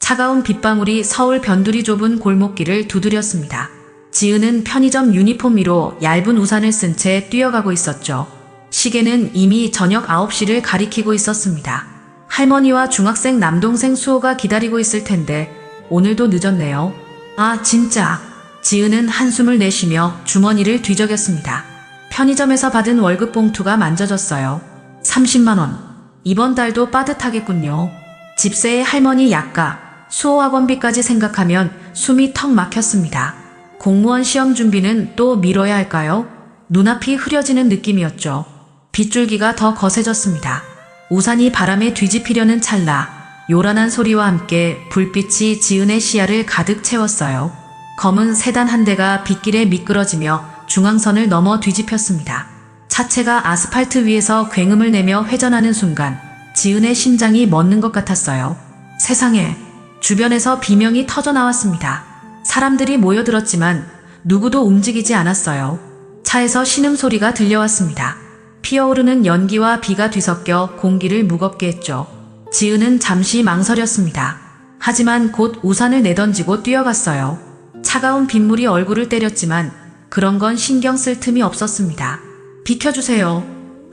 차가운 빗방울이 서울 변두리 좁은 골목길을 두드렸습니다. 지은은 편의점 유니폼 위로 얇은 우산을 쓴 채 뛰어가고 있었죠. 시계는 이미 저녁 9시를 가리키고 있었습니다. 할머니와 중학생 남동생 수호가 기다리고 있을 텐데 오늘도 늦었네요. 아, 진짜. 지은은 한숨을 내쉬며 주머니를 뒤적였습니다. 편의점에서 받은 월급 봉투가 만져졌어요. 30만 원. 이번 달도 빠듯하겠군요. 집세에 할머니 약가, 수호 학원비까지 생각하면 숨이 턱 막혔습니다. 공무원 시험 준비는 또 미뤄야 할까요? 눈앞이 흐려지는 느낌이었죠. 빗줄기가 더 거세졌습니다. 우산이 바람에 뒤집히려는 찰나 요란한 소리와 함께 불빛이 지은의 시야를 가득 채웠어요. 검은 세단 한 대가 빗길에 미끄러지며 중앙선을 넘어 뒤집혔습니다. 차체가 아스팔트 위에서 굉음을 내며 회전하는 순간 지은의 심장이 멎는 것 같았어요. 세상에, 주변에서 비명이 터져 나왔습니다. 사람들이 모여들었지만 누구도 움직이지 않았어요. 차에서 신음소리가 들려왔습니다. 피어오르는 연기와 비가 뒤섞여 공기를 무겁게 했죠. 지은은 잠시 망설였습니다. 하지만 곧 우산을 내던지고 뛰어갔어요. 차가운 빗물이 얼굴을 때렸지만 그런 건 신경 쓸 틈이 없었습니다. 비켜주세요.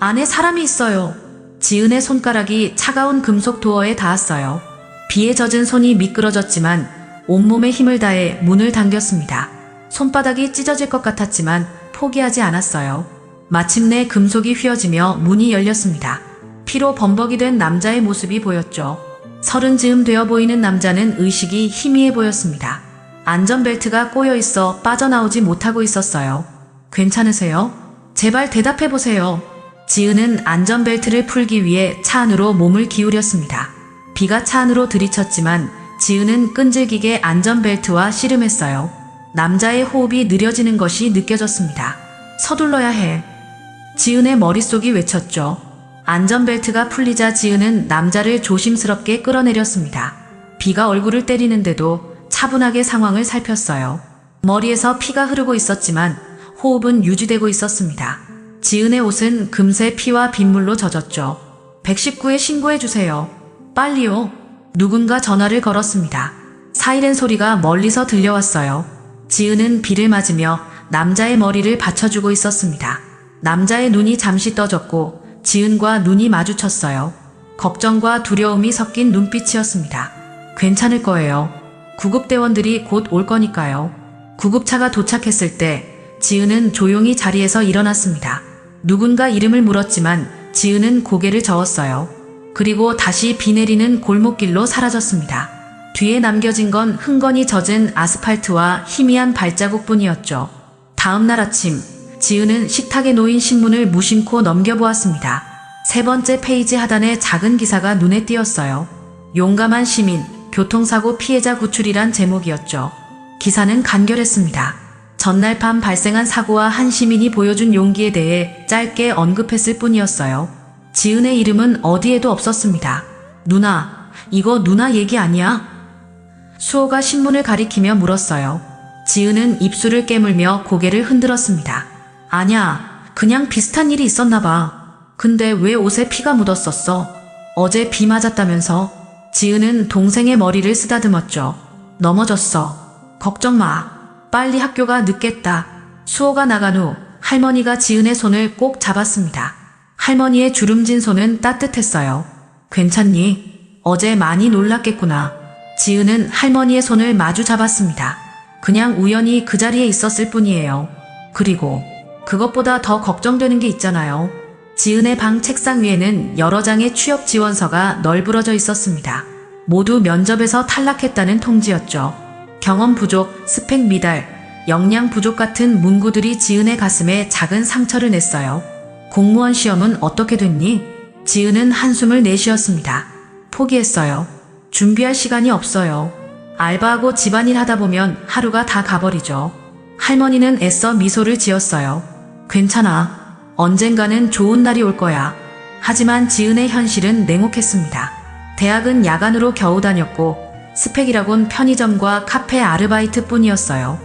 안에 사람이 있어요. 지은의 손가락이 차가운 금속 도어에 닿았어요. 비에 젖은 손이 미끄러졌지만 온몸에 힘을 다해 문을 당겼습니다. 손바닥이 찢어질 것 같았지만 포기하지 않았어요. 마침내 금속이 휘어지며 문이 열렸습니다. 피로 범벅이 된 남자의 모습이 보였죠. 30 즈음 되어 보이는 남자는 의식이 희미해 보였습니다. 안전벨트가 꼬여있어 빠져나오지 못하고 있었어요. 괜찮으세요? 제발 대답해보세요. 지은은 안전벨트를 풀기 위해 차 안으로 몸을 기울였습니다. 비가 차 안으로 들이쳤지만 지은은 끈질기게 안전벨트와 씨름했어요. 남자의 호흡이 느려지는 것이 느껴졌습니다. 서둘러야 해. 지은의 머릿속이 외쳤죠. 안전벨트가 풀리자 지은은 남자를 조심스럽게 끌어내렸습니다. 비가 얼굴을 때리는데도 차분하게 상황을 살폈어요. 머리에서 피가 흐르고 있었지만 호흡은 유지되고 있었습니다. 지은의 옷은 금세 피와 빗물로 젖었죠. 119에 신고해주세요. 빨리요. 누군가 전화를 걸었습니다. 사이렌 소리가 멀리서 들려왔어요. 지은은 비를 맞으며 남자의 머리를 받쳐주고 있었습니다. 남자의 눈이 잠시 떠졌고 지은과 눈이 마주쳤어요. 걱정과 두려움이 섞인 눈빛이었습니다. 괜찮을 거예요. 구급대원들이 곧 올 거니까요. 구급차가 도착했을 때 지은은 조용히 자리에서 일어났습니다. 누군가 이름을 물었지만 지은은 고개를 저었어요. 그리고 다시 비 내리는 골목길로 사라졌습니다. 뒤에 남겨진 건 흥건히 젖은 아스팔트와 희미한 발자국뿐이었죠. 다음 날 아침, 지은은 식탁에 놓인 신문을 무심코 넘겨보았습니다. 세 번째 페이지 하단에 작은 기사가 눈에 띄었어요. 용감한 시민, 교통사고 피해자 구출이란 제목이었죠. 기사는 간결했습니다. 전날 밤 발생한 사고와 한 시민이 보여준 용기에 대해 짧게 언급했을 뿐이었어요. 지은의 이름은 어디에도 없었습니다. 누나, 이거 누나 얘기 아니야? 수호가 신문을 가리키며 물었어요. 지은은 입술을 깨물며 고개를 흔들었습니다. 아냐, 그냥 비슷한 일이 있었나 봐. 근데 왜 옷에 피가 묻었었어? 어제 비 맞았다면서? 지은은 동생의 머리를 쓰다듬었죠. 넘어졌어. 걱정 마. 빨리 학교가 늦겠다. 수호가 나간 후 할머니가 지은의 손을 꼭 잡았습니다. 할머니의 주름진 손은 따뜻했어요. 괜찮니? 어제 많이 놀랐겠구나. 지은은 할머니의 손을 마주 잡았습니다. 그냥 우연히 그 자리에 있었을 뿐이에요. 그리고 그것보다 더 걱정되는 게 있잖아요. 지은의 방 책상 위에는 여러 장의 취업 지원서가 널브러져 있었습니다. 모두 면접에서 탈락했다는 통지였죠. 경험 부족, 스펙 미달, 역량 부족 같은 문구들이 지은의 가슴에 작은 상처를 냈어요. 공무원 시험은 어떻게 됐니? 지은은 한숨을 내쉬었습니다. 포기했어요. 준비할 시간이 없어요. 알바하고 집안일 하다 보면 하루가 다 가버리죠. 할머니는 애써 미소를 지었어요. 괜찮아. 언젠가는 좋은 날이 올 거야. 하지만 지은의 현실은 냉혹했습니다. 대학은 야간으로 겨우 다녔고 스펙이라곤 편의점과 카페 아르바이트 뿐이었어요.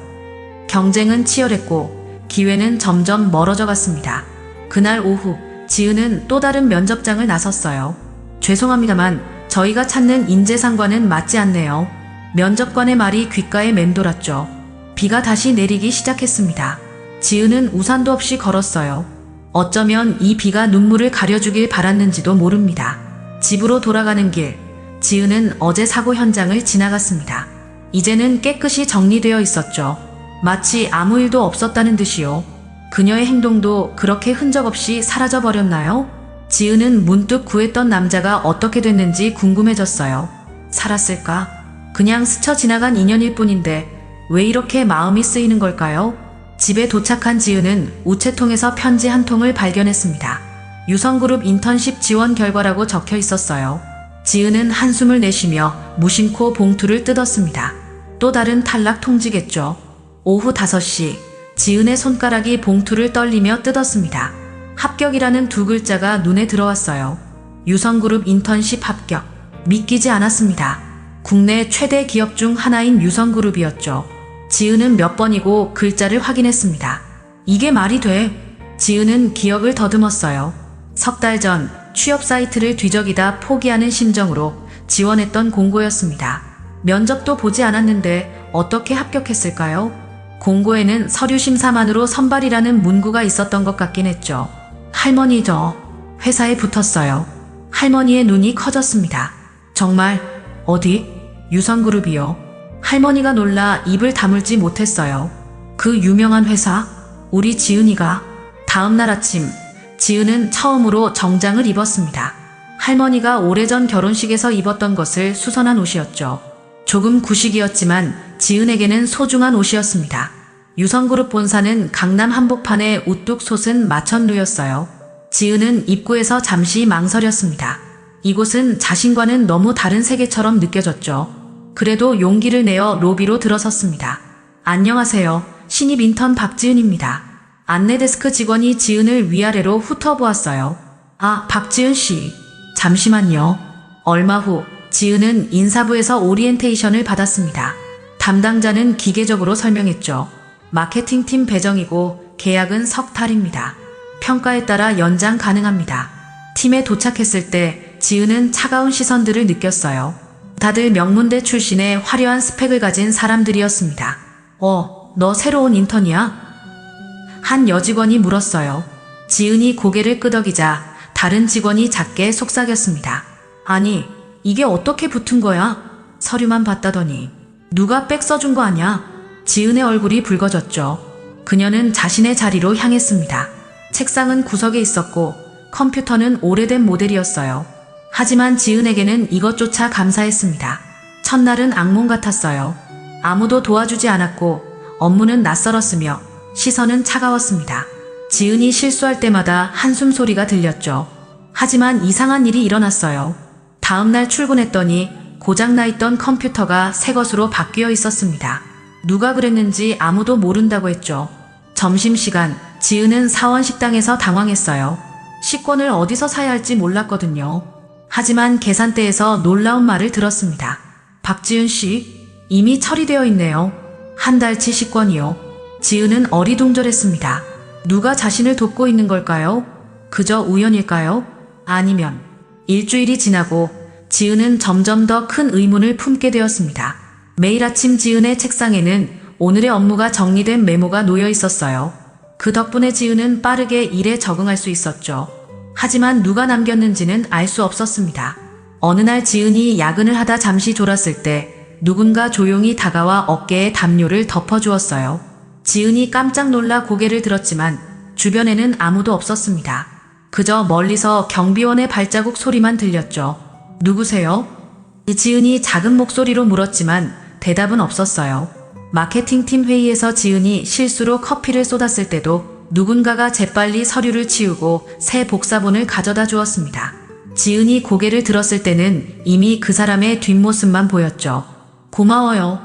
경쟁은 치열했고 기회는 점점 멀어져 갔습니다. 그날 오후 지은은 또 다른 면접장을 나섰어요. 죄송합니다만 저희가 찾는 인재상과는 맞지 않네요. 면접관의 말이 귓가에 맴돌았죠. 비가 다시 내리기 시작했습니다. 지은은 우산도 없이 걸었어요. 어쩌면 이 비가 눈물을 가려주길 바랐는지도 모릅니다. 집으로 돌아가는 길, 지은은 어제 사고 현장을 지나갔습니다. 이제는 깨끗이 정리되어 있었죠. 마치 아무 일도 없었다는 듯이요. 그녀의 행동도 그렇게 흔적 없이 사라져 버렸나요? 지은은 문득 구했던 남자가 어떻게 됐는지 궁금해졌어요. 살았을까? 그냥 스쳐 지나간 인연일 뿐인데 왜 이렇게 마음이 쓰이는 걸까요? 집에 도착한 지은은 우체통에서 편지 한 통을 발견했습니다. 유성그룹 인턴십 지원 결과라고 적혀 있었어요. 지은은 한숨을 내쉬며 무심코 봉투를 뜯었습니다. 또 다른 탈락 통지겠죠. 오후 5시, 지은의 손가락이 봉투를 떨리며 뜯었습니다. 합격이라는 두 글자가 눈에 들어왔어요. 유성그룹 인턴십 합격. 믿기지 않았습니다. 국내 최대 기업 중 하나인 유성그룹이었죠. 지은은 몇 번이고 글자를 확인했습니다. 이게 말이 돼? 지은은 기억을 더듬었어요. 석 달 전 취업 사이트를 뒤적이다 포기하는 심정으로 지원했던 공고였습니다. 면접도 보지 않았는데 어떻게 합격했을까요? 공고에는 서류 심사만으로 선발이라는 문구가 있었던 것 같긴 했죠. 할머니죠. 회사에 붙었어요. 할머니의 눈이 커졌습니다. 정말? 어디? 유성그룹이요. 할머니가 놀라 입을 다물지 못했어요. 그 유명한 회사? 우리 지은이가. 다음 날 아침, 지은은 처음으로 정장을 입었습니다. 할머니가 오래전 결혼식에서 입었던 것을 수선한 옷이었죠. 조금 구식이었지만 지은에게는 소중한 옷이었습니다. 유성그룹 본사는 강남 한복판에 우뚝 솟은 마천루였어요. 지은은 입구에서 잠시 망설였습니다. 이곳은 자신과는 너무 다른 세계처럼 느껴졌죠. 그래도 용기를 내어 로비로 들어섰습니다. 안녕하세요. 신입 인턴 박지은입니다. 안내데스크 직원이 지은을 위아래로 훑어보았어요. 아, 박지은 씨. 잠시만요. 얼마 후 지은은 인사부에서 오리엔테이션을 받았습니다. 담당자는 기계적으로 설명했죠. 마케팅팀 배정이고 계약은 석 달입니다. 평가에 따라 연장 가능합니다. 팀에 도착했을 때 지은은 차가운 시선들을 느꼈어요. 다들 명문대 출신의 화려한 스펙을 가진 사람들이었습니다. 너 새로운 인턴이야? 한 여직원이 물었어요. 지은이 고개를 끄덕이자 다른 직원이 작게 속삭였습니다. 아니, 이게 어떻게 붙은 거야? 서류만 봤다더니. 누가 백 써준 거 아냐? 지은의 얼굴이 붉어졌죠. 그녀는 자신의 자리로 향했습니다. 책상은 구석에 있었고 컴퓨터는 오래된 모델이었어요. 하지만 지은에게는 이것조차 감사했습니다. 첫날은 악몽 같았어요. 아무도 도와주지 않았고 업무는 낯설었으며 시선은 차가웠습니다. 지은이 실수할 때마다 한숨 소리가 들렸죠. 하지만 이상한 일이 일어났어요. 다음날 출근했더니 고장나 있던 컴퓨터가 새 것으로 바뀌어 있었습니다. 누가 그랬는지 아무도 모른다고 했죠. 점심시간, 지은은 사원 식당에서 당황했어요. 식권을 어디서 사야 할지 몰랐거든요. 하지만 계산대에서 놀라운 말을 들었습니다. 박지은 씨, 이미 처리되어 있네요. 한 달치 식권이요. 지은은 어리둥절했습니다. 누가 자신을 돕고 있는 걸까요? 그저 우연일까요? 아니면 일주일이 지나고 지은은 점점 더 큰 의문을 품게 되었습니다. 매일 아침 지은의 책상에는 오늘의 업무가 정리된 메모가 놓여 있었어요. 그 덕분에 지은은 빠르게 일에 적응할 수 있었죠. 하지만 누가 남겼는지는 알 수 없었습니다. 어느 날 지은이 야근을 하다 잠시 졸았을 때 누군가 조용히 다가와 어깨에 담요를 덮어주었어요. 지은이 깜짝 놀라 고개를 들었지만 주변에는 아무도 없었습니다. 그저 멀리서 경비원의 발자국 소리만 들렸죠. 누구세요? 지은이 작은 목소리로 물었지만 대답은 없었어요. 마케팅팀 회의에서 지은이 실수로 커피를 쏟았을 때도 누군가가 재빨리 서류를 치우고 새 복사본을 가져다 주었습니다. 지은이 고개를 들었을 때는 이미 그 사람의 뒷모습만 보였죠. 고마워요.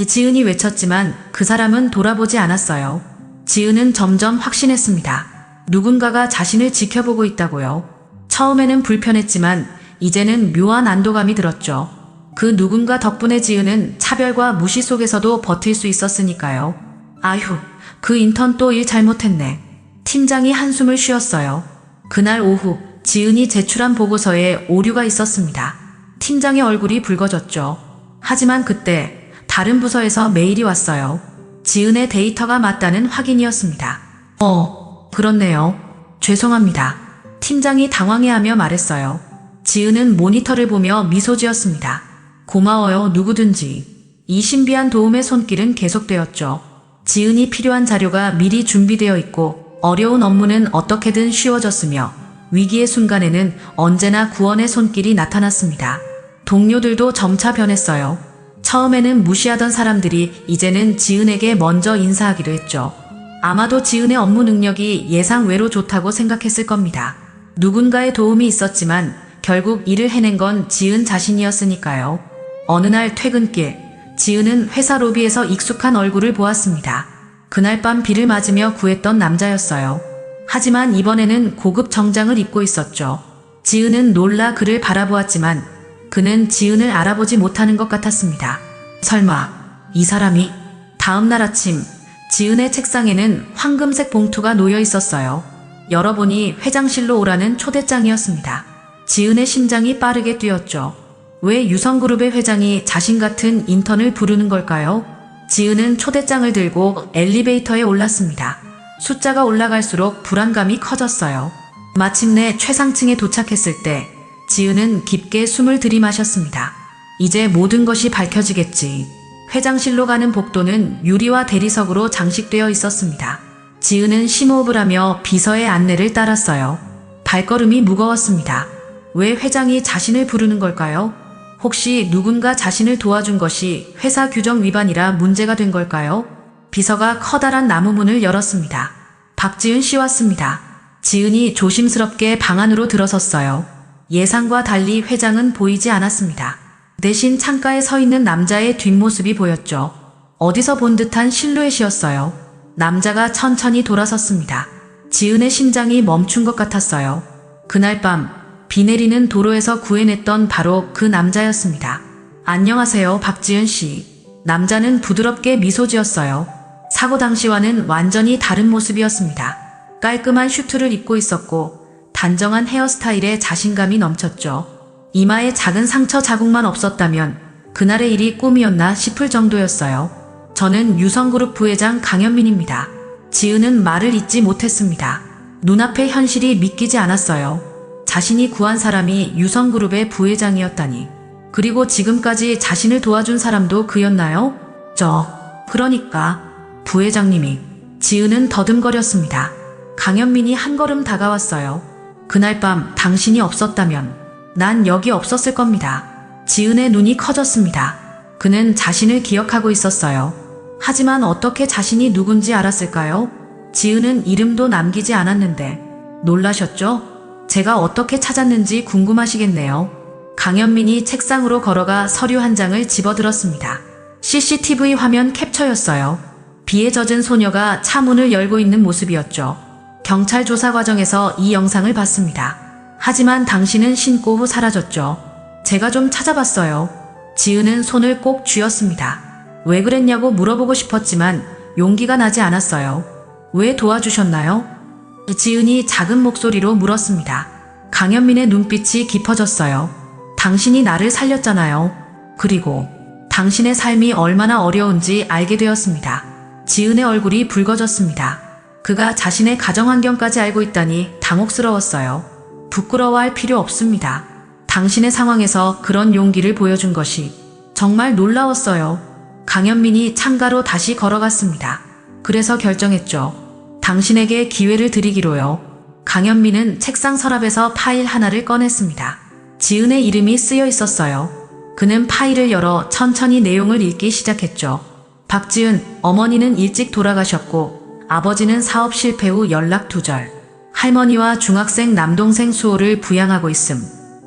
지은이 외쳤지만 그 사람은 돌아보지 않았어요. 지은은 점점 확신했습니다. 누군가가 자신을 지켜보고 있다고요. 처음에는 불편했지만 이제는 묘한 안도감이 들었죠. 그 누군가 덕분에 지은은 차별과 무시 속에서도 버틸 수 있었으니까요. 아휴, 그 인턴 또 일 잘못했네. 팀장이 한숨을 쉬었어요. 그날 오후 지은이 제출한 보고서에 오류가 있었습니다. 팀장의 얼굴이 붉어졌죠. 하지만 그때 다른 부서에서 메일이 왔어요. 지은의 데이터가 맞다는 확인이었습니다. 그렇네요. 죄송합니다. 팀장이 당황해하며 말했어요. 지은은 모니터를 보며 미소 지었습니다. 고마워요, 누구든지. 이 신비한 도움의 손길은 계속되었죠. 지은이 필요한 자료가 미리 준비되어 있고 어려운 업무는 어떻게든 쉬워졌으며 위기의 순간에는 언제나 구원의 손길이 나타났습니다. 동료들도 점차 변했어요. 처음에는 무시하던 사람들이 이제는 지은에게 먼저 인사하기도 했죠. 아마도 지은의 업무 능력이 예상 외로 좋다고 생각했을 겁니다. 누군가의 도움이 있었지만 결국 일을 해낸 건 지은 자신이었으니까요. 어느 날 퇴근길, 지은은 회사 로비에서 익숙한 얼굴을 보았습니다. 그날 밤 비를 맞으며 구했던 남자였어요. 하지만 이번에는 고급 정장을 입고 있었죠. 지은은 놀라 그를 바라보았지만 그는 지은을 알아보지 못하는 것 같았습니다. 설마 이 사람이? 다음 날 아침 지은의 책상에는 황금색 봉투가 놓여 있었어요. 열어보니 회장실로 오라는 초대장이었습니다. 지은의 심장이 빠르게 뛰었죠. 왜 유성그룹의 회장이 자신 같은 인턴을 부르는 걸까요? 지은은 초대장을 들고 엘리베이터에 올랐습니다. 숫자가 올라갈수록 불안감이 커졌어요. 마침내 최상층에 도착했을 때 지은은 깊게 숨을 들이마셨습니다. 이제 모든 것이 밝혀지겠지. 회장실로 가는 복도는 유리와 대리석으로 장식되어 있었습니다. 지은은 심호흡을 하며 비서의 안내를 따랐어요. 발걸음이 무거웠습니다. 왜 회장이 자신을 부르는 걸까요? 혹시 누군가 자신을 도와준 것이 회사 규정 위반이라 문제가 된 걸까요? 비서가 커다란 나무 문을 열었습니다. 박지은 씨 왔습니다. 지은이 조심스럽게 방 안으로 들어섰어요. 예상과 달리 회장은 보이지 않았습니다. 대신 창가에 서 있는 남자의 뒷모습이 보였죠. 어디서 본 듯한 실루엣이었어요. 남자가 천천히 돌아섰습니다. 지은의 심장이 멈춘 것 같았어요. 그날 밤 비 내리는 도로에서 구해냈던 바로 그 남자였습니다. 안녕하세요, 박지은 씨. 남자는 부드럽게 미소 지었어요. 사고 당시와는 완전히 다른 모습이었습니다. 깔끔한 슈트를 입고 있었고 단정한 헤어스타일에 자신감이 넘쳤죠. 이마에 작은 상처 자국만 없었다면 그날의 일이 꿈이었나 싶을 정도였어요. 저는 유성그룹 부회장 강현민입니다. 지은은 말을 잇지 못했습니다. 눈앞의 현실이 믿기지 않았어요. 자신이 구한 사람이 유성그룹의 부회장이었다니. 그리고 지금까지 자신을 도와준 사람도 그였나요? 그러니까 부회장님이. 지은은 더듬거렸습니다. 강현민이 한 걸음 다가왔어요. 그날 밤 당신이 없었다면 난 여기 없었을 겁니다. 지은의 눈이 커졌습니다. 그는 자신을 기억하고 있었어요. 하지만 어떻게 자신이 누군지 알았을까요? 지은은 이름도 남기지 않았는데. 놀라셨죠? 제가 어떻게 찾았는지 궁금하시겠네요. 강현민이 책상으로 걸어가 서류 한 장을 집어들었습니다. CCTV 화면 캡처였어요. 비에 젖은 소녀가 차 문을 열고 있는 모습이었죠. 경찰 조사 과정에서 이 영상을 봤습니다. 하지만 당신은 신고 후 사라졌죠. 제가 좀 찾아봤어요. 지은은 손을 꼭 쥐었습니다. 왜 그랬냐고 물어보고 싶었지만 용기가 나지 않았어요. 왜 도와주셨나요? 지은이 작은 목소리로 물었습니다. 강현민의 눈빛이 깊어졌어요. 당신이 나를 살렸잖아요. 그리고 당신의 삶이 얼마나 어려운지 알게 되었습니다. 지은의 얼굴이 붉어졌습니다. 그가 자신의 가정 환경까지 알고 있다니 당혹스러웠어요. 부끄러워할 필요 없습니다. 당신의 상황에서 그런 용기를 보여준 것이 정말 놀라웠어요. 강현민이 창가로 다시 걸어갔습니다. 그래서 결정했죠. 당신에게 기회를 드리기로요. 강현민은 책상 서랍에서 파일 하나를 꺼냈습니다. 지은의 이름이 쓰여 있었어요. 그는 파일을 열어 천천히 내용을 읽기 시작했죠. 박지은, 어머니는 일찍 돌아가셨고 아버지는 사업 실패 후 연락 두절. 할머니와 중학생 남동생 수호를 부양하고 있음.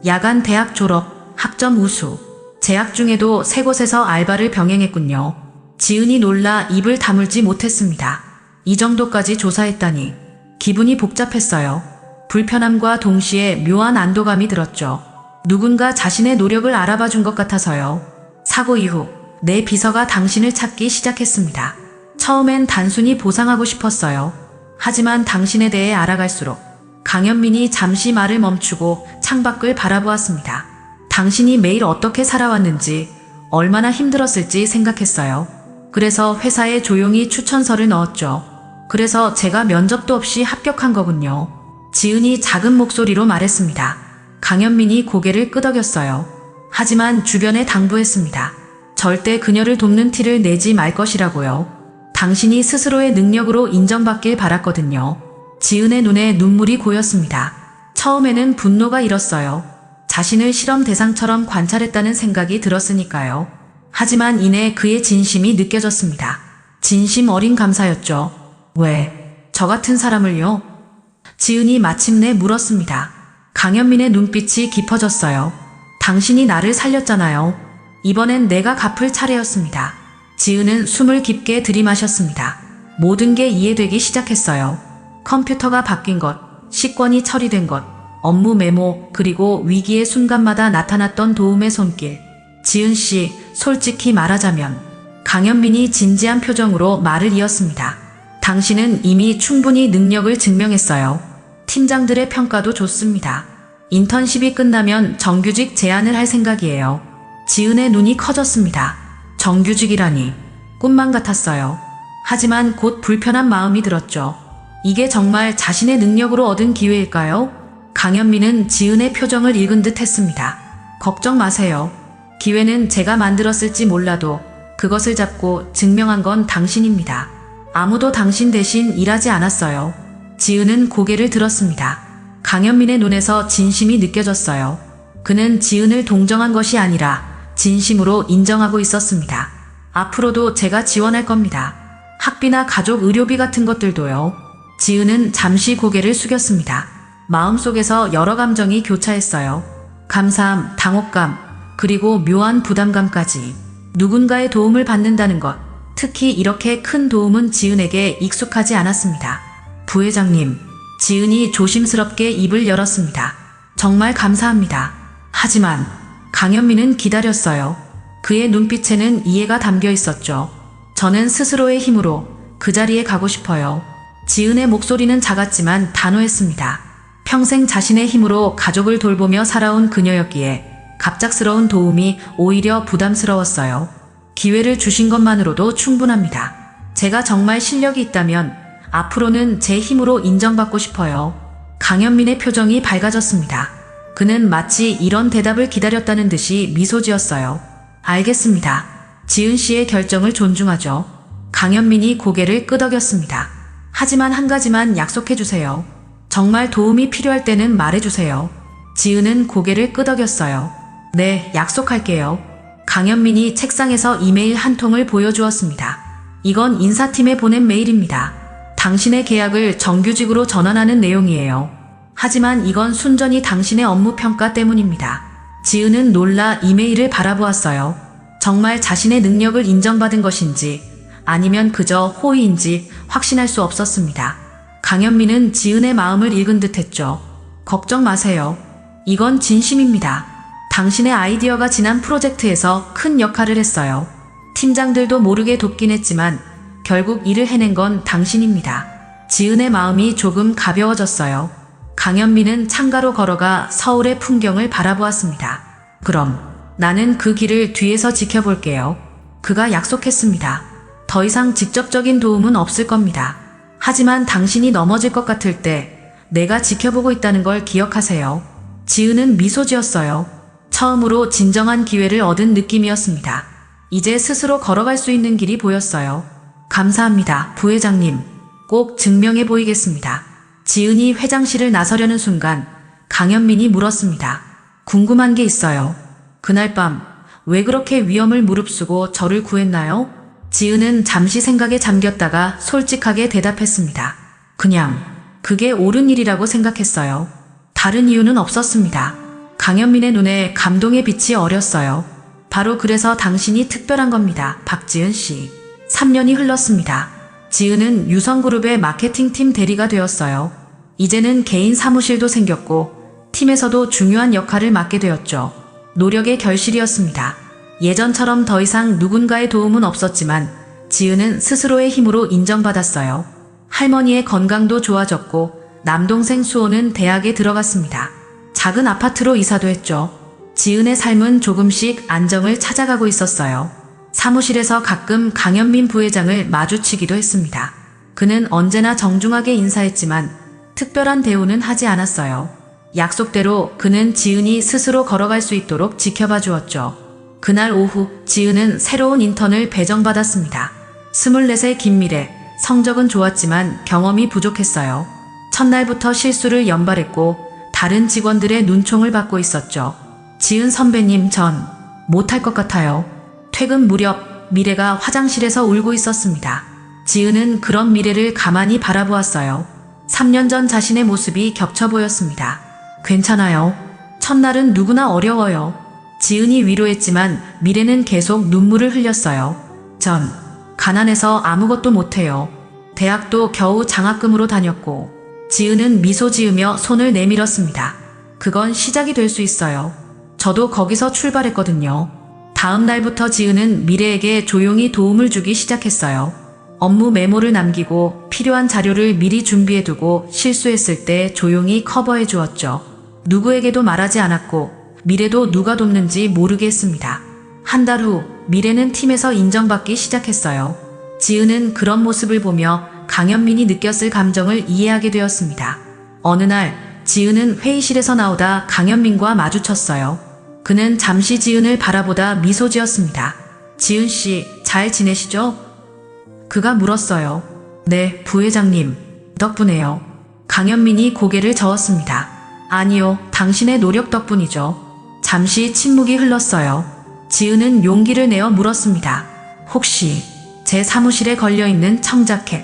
야간 대학 졸업, 학점 우수. 재학 중에도 세 곳에서 알바를 병행했군요. 지은이 놀라 입을 다물지 못했습니다. 이 정도까지 조사했다니. 기분이 복잡했어요. 불편함과 동시에 묘한 안도감이 들었죠. 누군가 자신의 노력을 알아봐 준 것 같아서요. 사고 이후 내 비서가 당신을 찾기 시작했습니다. 처음엔 단순히 보상하고 싶었어요. 하지만 당신에 대해 알아갈수록 강현민이 잠시 말을 멈추고 창밖을 바라보았습니다. 당신이 매일 어떻게 살아왔는지, 얼마나 힘들었을지 생각했어요. 그래서 회사에 조용히 추천서를 넣었죠. 그래서 제가 면접도 없이 합격한 거군요. 지은이 작은 목소리로 말했습니다. 강현민이 고개를 끄덕였어요. 하지만 주변에 당부했습니다. 절대 그녀를 돕는 티를 내지 말 것이라고요. 당신이 스스로의 능력으로 인정받길 바랐거든요. 지은의 눈에 눈물이 고였습니다. 처음에는 분노가 일었어요. 자신을 실험 대상처럼 관찰했다는 생각이 들었으니까요. 하지만 이내 그의 진심이 느껴졌습니다. 진심 어린 감사였죠. 왜? 저 같은 사람을요? 지은이 마침내 물었습니다. 강현민의 눈빛이 깊어졌어요. 당신이 나를 살렸잖아요. 이번엔 내가 갚을 차례였습니다. 지은은 숨을 깊게 들이마셨습니다. 모든 게 이해되기 시작했어요. 컴퓨터가 바뀐 것, 식권이 처리된 것, 업무 메모, 그리고 위기의 순간마다 나타났던 도움의 손길. 지은 씨, 솔직히 말하자면 강현민이 진지한 표정으로 말을 이었습니다. 당신은 이미 충분히 능력을 증명했어요. 팀장들의 평가도 좋습니다. 인턴십이 끝나면 정규직 제안을 할 생각이에요. 지은의 눈이 커졌습니다. 정규직이라니 꿈만 같았어요. 하지만 곧 불편한 마음이 들었죠. 이게 정말 자신의 능력으로 얻은 기회일까요? 강현민은 지은의 표정을 읽은 듯 했습니다. 걱정 마세요. 기회는 제가 만들었을지 몰라도 그것을 잡고 증명한 건 당신입니다. 아무도 당신 대신 일하지 않았어요. 지은은 고개를 들었습니다. 강현민의 눈에서 진심이 느껴졌어요. 그는 지은을 동정한 것이 아니라 진심으로 인정하고 있었습니다. 앞으로도 제가 지원할 겁니다. 학비나 가족 의료비 같은 것들도요. 지은은 잠시 고개를 숙였습니다. 마음속에서 여러 감정이 교차했어요. 감사함, 당혹감, 그리고 묘한 부담감까지. 누군가의 도움을 받는다는 것, 특히 이렇게 큰 도움은 지은에게 익숙하지 않았습니다. 부회장님, 지은이 조심스럽게 입을 열었습니다. 정말 감사합니다. 하지만 강현민은 기다렸어요. 그의 눈빛에는 이해가 담겨 있었죠. 저는 스스로의 힘으로 그 자리에 가고 싶어요. 지은의 목소리는 작았지만 단호했습니다. 평생 자신의 힘으로 가족을 돌보며 살아온 그녀였기에 갑작스러운 도움이 오히려 부담스러웠어요. 기회를 주신 것만으로도 충분합니다. 제가 정말 실력이 있다면 앞으로는 제 힘으로 인정받고 싶어요. 강현민의 표정이 밝아졌습니다. 그는 마치 이런 대답을 기다렸다는 듯이 미소 지었어요. 알겠습니다. 지은 씨의 결정을 존중하죠. 강현민이 고개를 끄덕였습니다. 하지만 한 가지만 약속해 주세요. 정말 도움이 필요할 때는 말해주세요. 지은은 고개를 끄덕였어요. 네, 약속할게요. 강현민이 책상에서 이메일 한 통을 보여주었습니다. 이건 인사팀에 보낸 메일입니다. 당신의 계약을 정규직으로 전환하는 내용이에요. 하지만 이건 순전히 당신의 업무 평가 때문입니다. 지은은 놀라 이메일을 바라보았어요. 정말 자신의 능력을 인정받은 것인지 아니면 그저 호의인지 확신할 수 없었습니다. 강현민은 지은의 마음을 읽은 듯 했죠. 걱정 마세요. 이건 진심입니다. 당신의 아이디어가 지난 프로젝트에서 큰 역할을 했어요. 팀장들도 모르게 돕긴 했지만 결국 일을 해낸 건 당신입니다. 지은의 마음이 조금 가벼워졌어요. 강현민은 창가로 걸어가 서울의 풍경을 바라보았습니다. 그럼 나는 그 길을 뒤에서 지켜볼게요. 그가 약속했습니다. 더 이상 직접적인 도움은 없을 겁니다. 하지만 당신이 넘어질 것 같을 때 내가 지켜보고 있다는 걸 기억하세요. 지은은 미소 지었어요. 처음으로 진정한 기회를 얻은 느낌이었습니다. 이제 스스로 걸어갈 수 있는 길이 보였어요. 감사합니다, 부회장님. 꼭 증명해 보이겠습니다. 지은이 회장실을 나서려는 순간 강현민이 물었습니다. 궁금한 게 있어요. 그날 밤 왜 그렇게 위험을 무릅쓰고 저를 구했나요? 지은은 잠시 생각에 잠겼다가 솔직하게 대답했습니다. 그냥 그게 옳은 일이라고 생각했어요. 다른 이유는 없었습니다. 강현민의 눈에 감동의 빛이 어렸어요. 바로 그래서 당신이 특별한 겁니다, 박지은 씨. 3년이 흘렀습니다. 지은은 유성그룹의 마케팅팀 대리가 되었어요. 이제는 개인 사무실도 생겼고 팀에서도 중요한 역할을 맡게 되었죠. 노력의 결실이었습니다. 예전처럼 더 이상 누군가의 도움은 없었지만 지은은 스스로의 힘으로 인정받았어요. 할머니의 건강도 좋아졌고 남동생 수호는 대학에 들어갔습니다. 작은 아파트로 이사도 했죠. 지은의 삶은 조금씩 안정을 찾아가고 있었어요. 사무실에서 가끔 강현민 부회장을 마주치기도 했습니다. 그는 언제나 정중하게 인사했지만 특별한 대우는 하지 않았어요. 약속대로 그는 지은이 스스로 걸어갈 수 있도록 지켜봐 주었죠. 그날 오후 지은은 새로운 인턴을 배정받았습니다. 24세 김미래, 성적은 좋았지만 경험이 부족했어요. 첫날부터 실수를 연발했고 다른 직원들의 눈총을 받고 있었죠. 지은 선배님, 전 못할 것 같아요. 퇴근 무렵 미래가 화장실에서 울고 있었습니다. 지은은 그런 미래를 가만히 바라보았어요. 3년 전 자신의 모습이 겹쳐 보였습니다. 괜찮아요. 첫날은 누구나 어려워요. 지은이 위로했지만 미래는 계속 눈물을 흘렸어요. 전 가난해서 아무것도 못해요. 대학도 겨우 장학금으로 다녔고. 지은은 미소 지으며 손을 내밀었습니다. 그건 시작이 될 수 있어요. 저도 거기서 출발했거든요. 다음 날부터 지은은 미래에게 조용히 도움을 주기 시작했어요. 업무 메모를 남기고 필요한 자료를 미리 준비해두고 실수했을 때 조용히 커버해 주었죠. 누구에게도 말하지 않았고 미래도 누가 돕는지 모르게 했습니다. 한 달 후 미래는 팀에서 인정받기 시작했어요. 지은은 그런 모습을 보며 강현민이 느꼈을 감정을 이해하게 되었습니다. 어느 날 지은은 회의실에서 나오다 강현민과 마주쳤어요. 그는 잠시 지은을 바라보다 미소 지었습니다. 지은 씨, 잘 지내시죠? 그가 물었어요. 네, 부회장님. 덕분에요. 강현민이 고개를 저었습니다. 아니요, 당신의 노력 덕분이죠. 잠시 침묵이 흘렀어요. 지은은 용기를 내어 물었습니다. 혹시 제 사무실에 걸려있는 청자켓,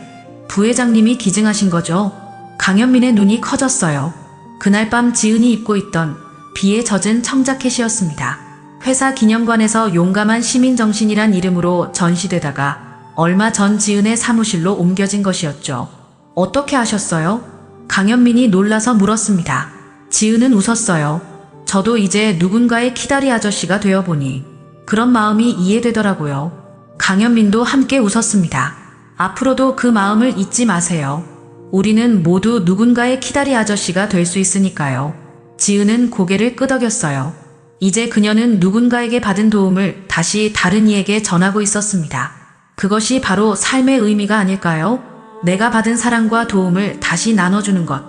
부회장님이 기증하신 거죠? 강현민의 눈이 커졌어요. 그날 밤 지은이 입고 있던 비에 젖은 청자켓이었습니다. 회사 기념관에서 용감한 시민정신이란 이름으로 전시되다가 얼마 전 지은의 사무실로 옮겨진 것이었죠. 어떻게 하셨어요? 강현민이 놀라서 물었습니다. 지은은 웃었어요. 저도 이제 누군가의 키다리 아저씨가 되어보니 그런 마음이 이해되더라고요. 강현민도 함께 웃었습니다. 앞으로도 그 마음을 잊지 마세요. 우리는 모두 누군가의 키다리 아저씨가 될 수 있으니까요. 지은은 고개를 끄덕였어요. 이제 그녀는 누군가에게 받은 도움을 다시 다른 이에게 전하고 있었습니다. 그것이 바로 삶의 의미가 아닐까요? 내가 받은 사랑과 도움을 다시 나눠주는 것.